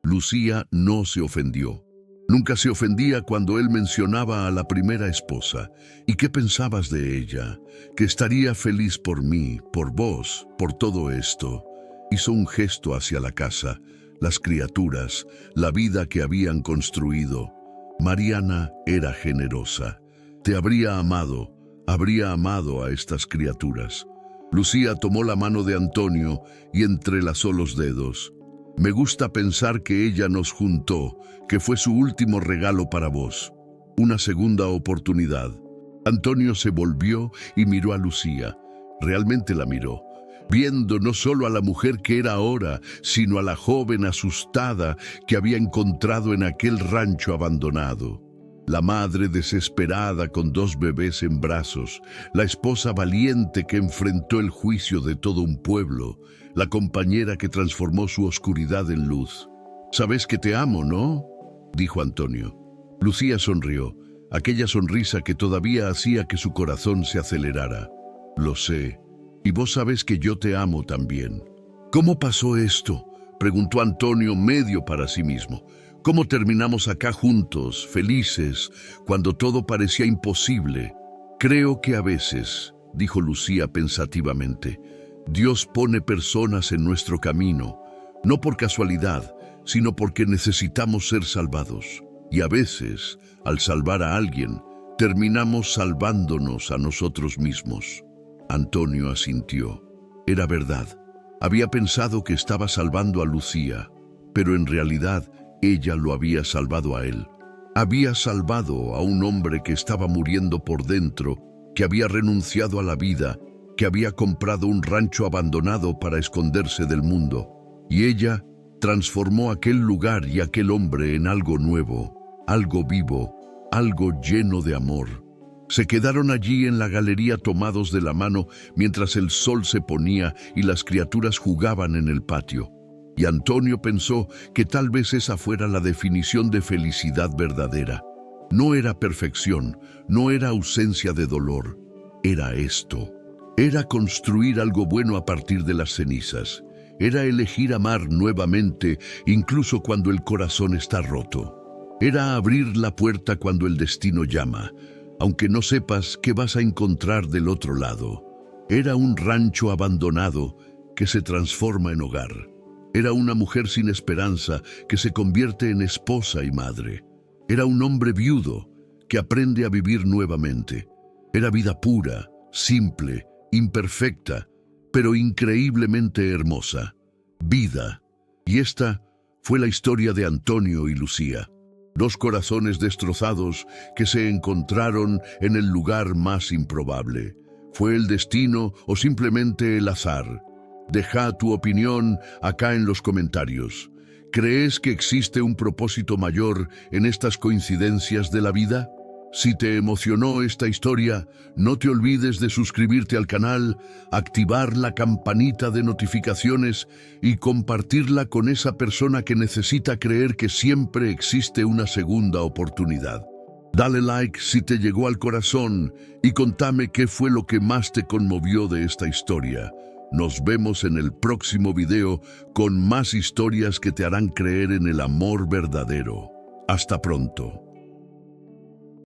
S1: Lucía no se ofendió. Nunca se ofendía cuando él mencionaba a la primera esposa. «¿Y qué pensabas de ella? Que estaría feliz por mí, por vos, por todo esto». Hizo un gesto hacia la casa, las criaturas, la vida que habían construido. Mariana era generosa. Te habría amado a estas criaturas. Lucía tomó la mano de Antonio y entrelazó los dedos. «Me gusta pensar que ella nos juntó, que fue su último regalo para vos». una segunda oportunidad. Antonio se volvió y miró a Lucía. Realmente la miró, viendo no solo a la mujer que era ahora, sino a la joven asustada que había encontrado en aquel rancho abandonado. La madre desesperada con 2 bebés en brazos, la esposa valiente que enfrentó el juicio de todo un pueblo, la compañera que transformó su oscuridad en luz. «Sabes que te amo, ¿no?», dijo Antonio. Lucía sonrió, aquella sonrisa que todavía hacía que su corazón se acelerara. «Lo sé, y vos sabes que yo te amo también». «¿Cómo pasó esto?», preguntó Antonio medio para sí mismo. «¿Cómo terminamos acá juntos, felices, cuando todo parecía imposible?» «Creo que a veces», dijo Lucía pensativamente, «Dios pone personas en nuestro camino, no por casualidad, sino porque necesitamos ser salvados. Y a veces, al salvar a alguien, terminamos salvándonos a nosotros mismos». Antonio asintió. Era verdad. Había pensado que estaba salvando a Lucía, pero en realidad ella lo había salvado a él. Había salvado a un hombre que estaba muriendo por dentro, que había renunciado a la vida, que había comprado un rancho abandonado para esconderse del mundo. Y ella transformó aquel lugar y aquel hombre en algo nuevo, algo vivo, algo lleno de amor. Se quedaron allí en la galería tomados de la mano mientras el sol se ponía y las criaturas jugaban en el patio. Y Antonio pensó que tal vez esa fuera la definición de felicidad verdadera. No era perfección, no era ausencia de dolor, era esto. Era construir algo bueno a partir de las cenizas. Era elegir amar nuevamente, incluso cuando el corazón está roto. Era abrir la puerta cuando el destino llama, aunque no sepas qué vas a encontrar del otro lado. Era un rancho abandonado que se transforma en hogar. Era una mujer sin esperanza que se convierte en esposa y madre. Era un hombre viudo que aprende a vivir nuevamente. Era vida pura, simple, imperfecta, pero increíblemente hermosa. Vida. Y esta fue la historia de Antonio y Lucía. 2 corazones destrozados que se encontraron en el lugar más improbable. ¿Fue el destino o simplemente el azar? Deja tu opinión acá en los comentarios. ¿Crees que existe un propósito mayor en estas coincidencias de la vida? Si te emocionó esta historia, no te olvides de suscribirte al canal, activar la campanita de notificaciones y compartirla con esa persona que necesita creer que siempre existe una segunda oportunidad. Dale like si te llegó al corazón y contame qué fue lo que más te conmovió de esta historia. Nos vemos en el próximo video con más historias que te harán creer en el amor verdadero. Hasta pronto.